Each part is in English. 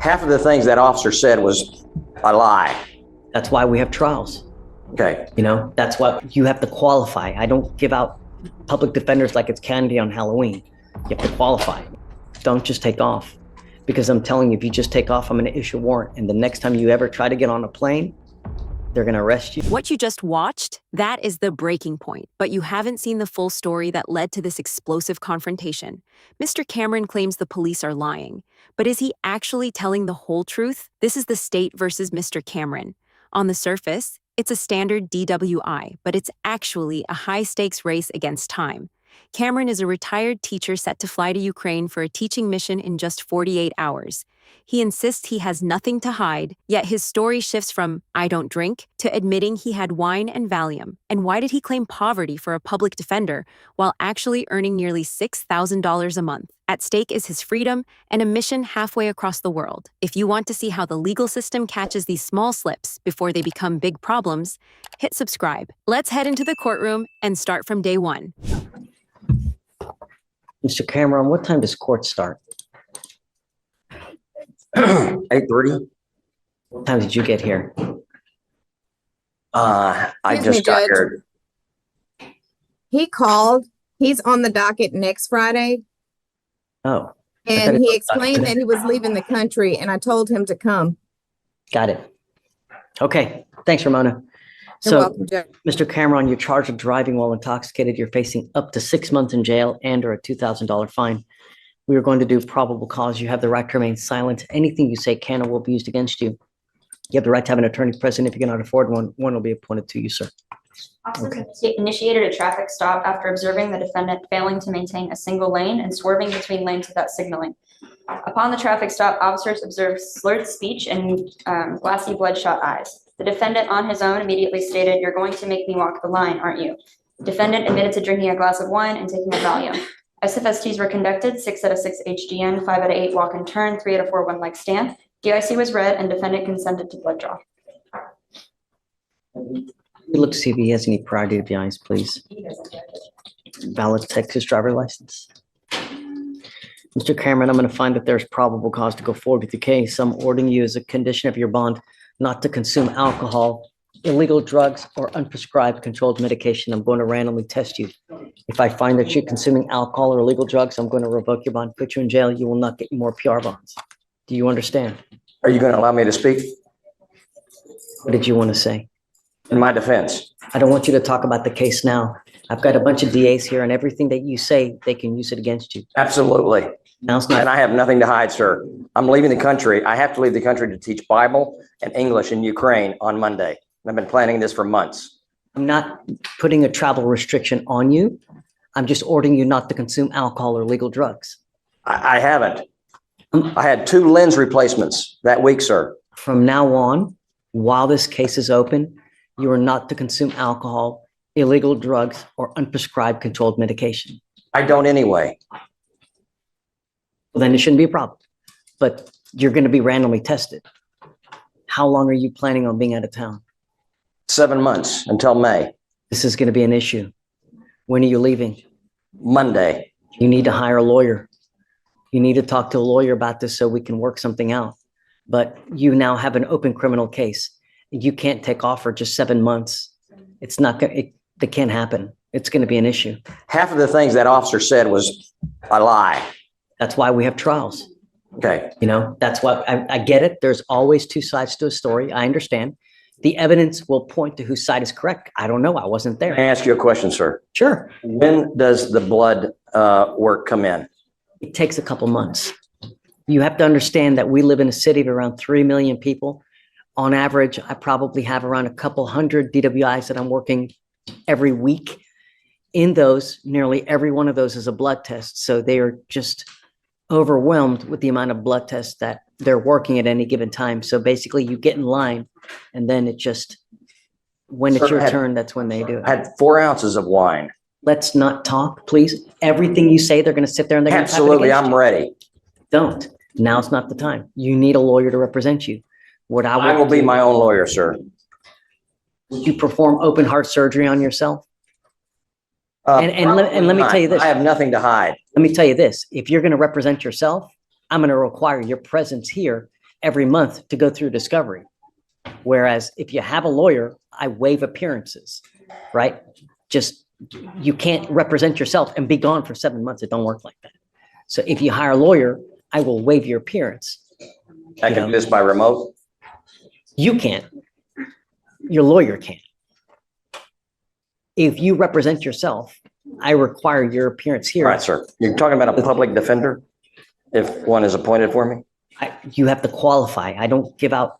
Half of the things that officer said was a lie. That's why we have trials. Okay. You know, that's why you have to qualify. I don't give out public defenders like it's candy on Halloween. You have to qualify. Don't just take off. Because I'm telling you, if you just take off, I'm going to issue a warrant. And the next time you ever try to get on a plane, they're going to arrest you. What you just watched, that is the breaking point. But you haven't seen the full story that led to this explosive confrontation. Mr. Cameron claims the police are lying. But is he actually telling the whole truth? This is the state versus Mr. Cameron. On the surface, it's a standard DWI, but it's actually a high-stakes race against time. Cameron is a retired teacher set to fly to Ukraine for a teaching mission in just 48 hours. He insists he has nothing to hide, yet his story shifts from "I don't drink" to admitting he had wine and Valium. And why did he claim poverty for a public defender while actually earning nearly $6,000 a month? At stake is his freedom and a mission halfway across the world. If you want to see how the legal system catches these small slips before they become big problems, hit subscribe. Let's head into the courtroom and start from day one. Mr. Cameron, what time does court start? 8:30. What time did you get here? I Excuse just me, got Judge. here. He called. He's on the docket next Friday. Oh, And he explained that he was leaving the country, and I told him to come. got it. Okay, thanks, Ramona. You're So, welcome, Judge. Mr. Cameron, you're charged with driving while intoxicated. You're facing up to 6 months in jail and or a $2,000 fine. We are going to do probable cause. You have the right to remain silent. Anything you say can or will be used against you. You have the right to have an attorney present. If you cannot afford one, one will be appointed to you, sir. Officers initiated a traffic stop after observing the defendant failing to maintain a single lane and swerving between lanes without signaling. Upon the traffic stop, officers observed slurred speech and glassy bloodshot eyes. The defendant on his own immediately stated, "You're going to make me walk the line, aren't you?" The defendant admitted to drinking a glass of wine and taking a Valium. SFSTs were conducted, 6 out of 6 HGN, 5 out of 8 walk and turn, 3 out of 4 one-leg stand. DIC was read and defendant consented to blood draw. Look to see if he has any prior DWIs, please. Valid Texas driver license. Mr. Cameron, I'm going to find that there's probable cause to go forward with the case. I'm ordering you as a condition of your bond not to consume alcohol, illegal drugs, or unprescribed controlled medication. I'm going to randomly test you. If I find that you're consuming alcohol or illegal drugs, I'm going to revoke your bond, put you in jail. You will not get more PR bonds. Do you understand? Are you going to allow me to speak What did you want to say? in my defense? I don't want you to talk about the case now. I've got a bunch of DAs here, and everything that you say, they can use it against you. Absolutely. Now's And not, I have nothing to hide, sir. I'm leaving the country. I have to leave the country to teach Bible and English in Ukraine on Monday. I've been planning this for months. I'm not putting a travel restriction on you. I'm just ordering you not to consume alcohol or illegal drugs. I haven't. I had 2 lens replacements that week, sir. From now on, while this case is open, you are not to consume alcohol, illegal drugs, or unprescribed controlled medication. I don't anyway. Well, then it shouldn't be a problem. But you're going to be randomly tested. How long are you planning on being out of town? 7 months until May. This is going to be an issue. When are you leaving? Monday. You need to hire a lawyer. You need to talk to a lawyer about this so we can work something out. But you now have an open criminal case. You can't take off for just 7 months. It's not going. It can't happen. It's going to be an issue. Half of the things that officer said was a lie. That's why we have trials. Okay. You know, that's why I get it. There's always 2 sides to a story. I understand. The evidence will point to whose side is correct. I don't know. I wasn't Can I there. ask you a question, sir? Sure. When does the blood work come in? It takes a couple months. You have to understand that we live in a city of around 3 million people. On average, I probably have around a couple hundred DWIs that I'm working every week. In those, nearly every one of those is a blood test. So they are just overwhelmed with the amount of blood tests that they're working at any given time. So basically you get in line and then it just, when it's Sir, your turn, that's when they do I it. had 4 ounces of wine. Let's not talk, please. Everything you say, they're going to sit there and they're going to Absolutely, I'm ready. Don't. Now's not the time. You need a lawyer to represent you. What I will be my own lawyer, sir. Would you perform open heart surgery on yourself? And let me tell you this. I have nothing to hide. Let me tell you this. If you're going to represent yourself, I'm going to require your presence here every month to go through discovery. Whereas if you have a lawyer, I waive appearances, right? Just, you can't represent yourself and be gone for 7 months. It don't work like that. So if you hire a lawyer, I will waive your appearance. I can do this by remote? You can't. Your lawyer can't. If you represent yourself, I require your appearance All here. right, sir. You're talking about a public defender? If one is appointed for me? You have to qualify. I don't give out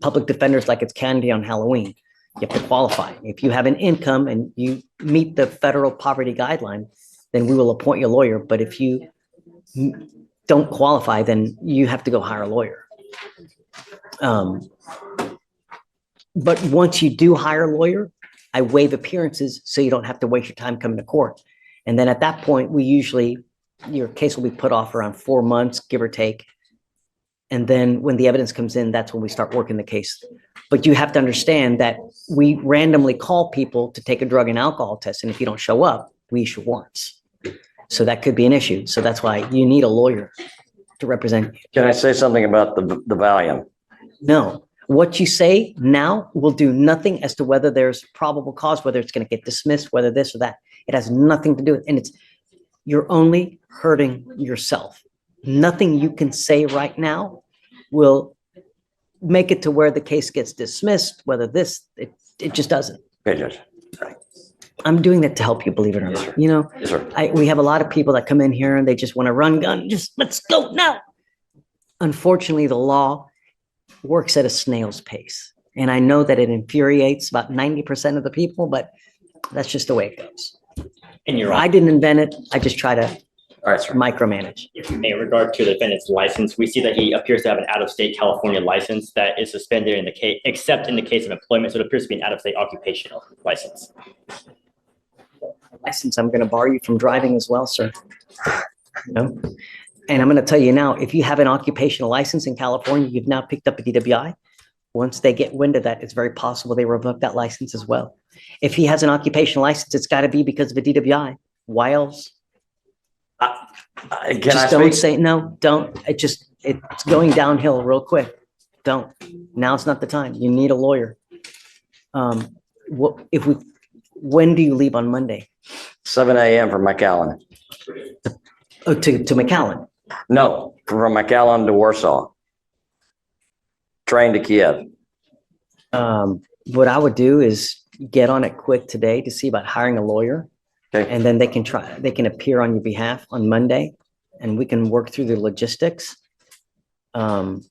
public defenders like it's candy on Halloween. You have to qualify. If you have an income and you meet the federal poverty guideline, then we will appoint you a lawyer. But if you don't qualify, then you have to go hire a lawyer. But once you do hire a lawyer, I waive appearances so you don't have to waste your time coming to court. And then at that point, your case will be put off around 4 months, give or take. And then when the evidence comes in, that's when we start working the case. But you have to understand that we randomly call people to take a drug and alcohol test. And if you don't show up, we issue warrants. So that could be an issue. So that's why you need a lawyer to represent you. Can I say something about the Valium? No, what you say now will do nothing as to whether there's probable cause, whether it's going to get dismissed, whether this or that. It has nothing to do with it. And you're only hurting yourself. Nothing you can say right now will make it to where the case gets dismissed, whether it just doesn't. Okay, Judge. I'm doing that to help you, believe it or Yes, not. sir. You know, Yes, sir. we have a lot of people that come in here and they just want to run gun, just let's go now. Unfortunately, the law works at a snail's pace. And I know that it infuriates about 90% of the people, but that's just the way it goes. And you're I didn't invent it. I just try to All right, sir. micromanage. in regard to the defendant's license, we see that he appears to have an out-of-state California license that is suspended in the case, except in the case of employment. So it appears to be an out-of-state occupational license. License, I'm going to bar you from driving as well, sir. You know? And I'm going to tell you now, if you have an occupational license in California, you've now picked up a DWI. Once they get wind of that, it's very possible they revoke that license as well. If he has an occupational license, it's got to be because of a DWI. Why else? Can I Just don't speak? say, no, don't. It's going downhill real quick. Don't. Now's not the time. You need a lawyer. When do you leave on Monday? 7 a.m. from McAllen. Oh, to McAllen. No, from McAllen to Warsaw. Train to Kiev. What I would do is get on it quick today to see about hiring a lawyer. Okay. And then they can appear on your behalf on Monday and we can work through the logistics. Don't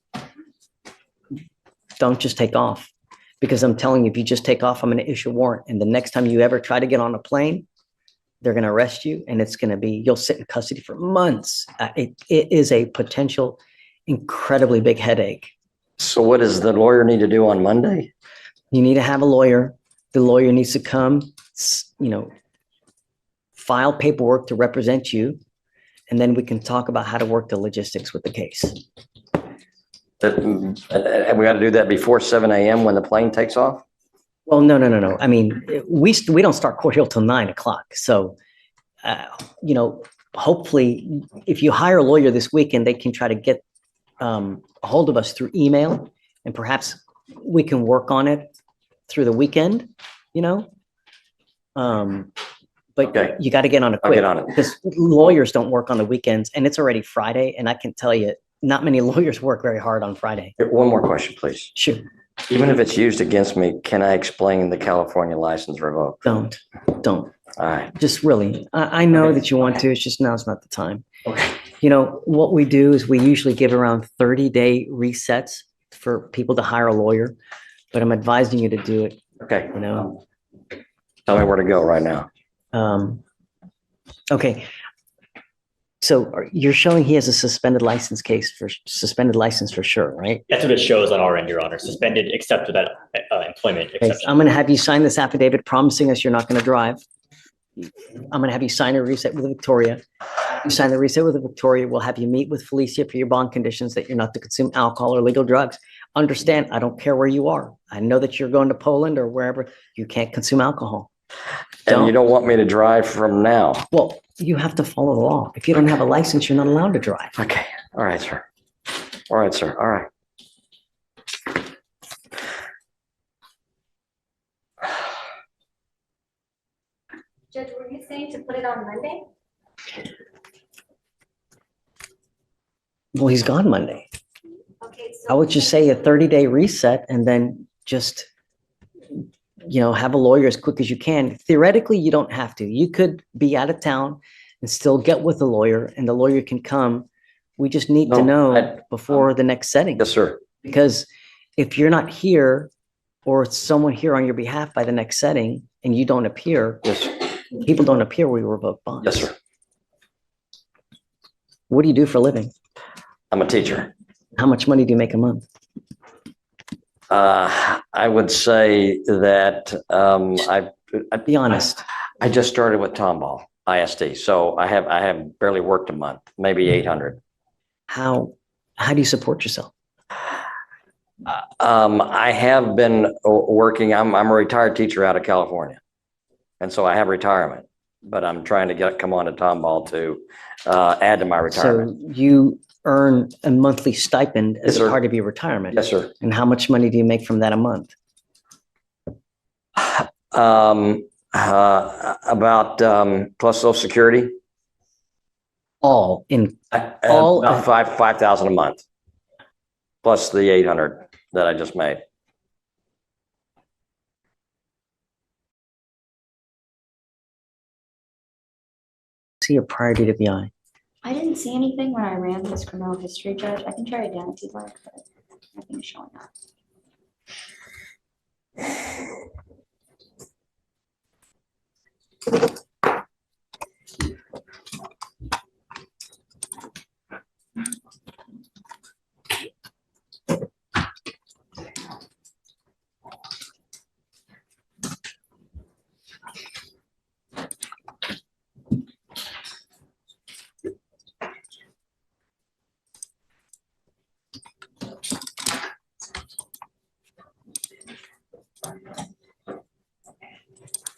just take off, because I'm telling you, if you just take off, I'm going to issue a warrant. And the next time you ever try to get on a plane, they're going to arrest you and it's going to be, you'll sit in custody for months. It is a potential incredibly big headache. So what does the lawyer need to do on Monday? You need to have a lawyer. The lawyer needs to come, file paperwork to represent you, and then we can talk about how to work the logistics with the case. And we got to do that before 7 a.m. when the plane takes off? Well, no. I mean, we don't start court till 9 o'clock. So, hopefully if you hire a lawyer this weekend, they can try to get a hold of us through email, and perhaps we can work on it through the weekend, but Okay. you got to get on it I'll quick, get on it. because lawyers don't work on the weekends, and it's already Friday. And I can tell you, not many lawyers work very hard on Friday. One more question, please. Sure. Even if it's used against me, can I explain the California license revoked? Don't. All right. Just really, I know that you want to, it's just now's not the time. Okay. What we do is we usually give around 30-day resets for people to hire a lawyer, but I'm advising you to do it, Okay. Tell me where to go right now. Okay. So you're showing he has a suspended license for sure, right? That's what it shows on our end, Your Honor. Suspended except for that employment Okay, exception. I'm going to have you sign this affidavit promising us you're not going to drive. I'm going to have you sign a reset with Victoria. You sign the reset with Victoria. We'll have you meet with Felicia for your bond conditions that you're not to consume alcohol or illegal drugs. Understand, I don't care where you are. I know that you're going to Poland or wherever. You can't consume alcohol. And you don't want me to drive from now? Well, you have to follow the law. If you don't have a license, you're not allowed to drive. Okay. All right, sir. All right, sir. All right. Judge, were you saying to put it on Monday? Well, he's gone Monday. Okay, I would just say a 30-day reset and then just, have a lawyer as quick as you can. Theoretically, you don't have to. You could be out of town and still get with the lawyer and the lawyer can come. We just need to No, know before the next setting. Yes, sir. Because if you're not here or it's someone here on your behalf by the next setting and you don't appear, Yes, people don't appear, we revoke bonds. yes, sir. What do you do for a living? I'm a teacher. How much money do you make a month? I would say that Be honest. I just started with Tomball ISD, so I have barely worked a month, maybe 800. How do you support yourself? I have been working. I'm a retired teacher out of California, and so I have retirement. But I'm trying to come on to Tomball to add to my retirement. So you earn a monthly stipend Yes, as a sir. part of your retirement. Yes, sir. And how much money do you make from that a month? About plus Social Security, All in, All- about 5,000 a month, plus the 800 that I just made. see a prior DWI. I didn't see anything when I ran this criminal history, Judge. I can try again if you'd like, but nothing is showing up.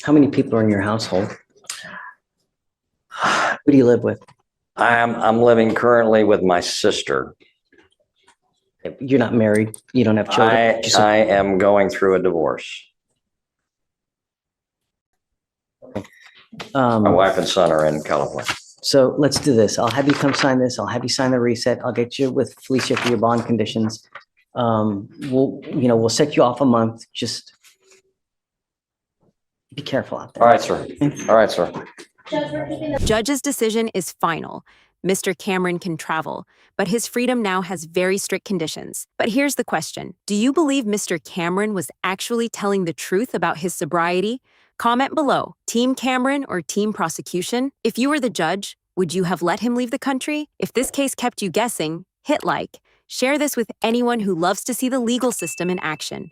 How many people are in your household? Who do you live with? I'm living currently with my sister. You're not married. You don't have children. I am going through a divorce. My wife and son are in California. So let's do this. I'll have you come sign this. I'll have you sign the reset. I'll get you with Felicia for your bond conditions. We'll set you off a month. Just be careful out there. All right, sir. All right, sir. Judge, we're keeping the Judge's decision is final. Mr. Cameron can travel, but his freedom now has very strict conditions. But here's the question. Do you believe Mr. Cameron was actually telling the truth about his sobriety? Comment below, Team Cameron or Team Prosecution? If you were the judge, would you have let him leave the country? If this case kept you guessing, hit like. Share this with anyone who loves to see the legal system in action.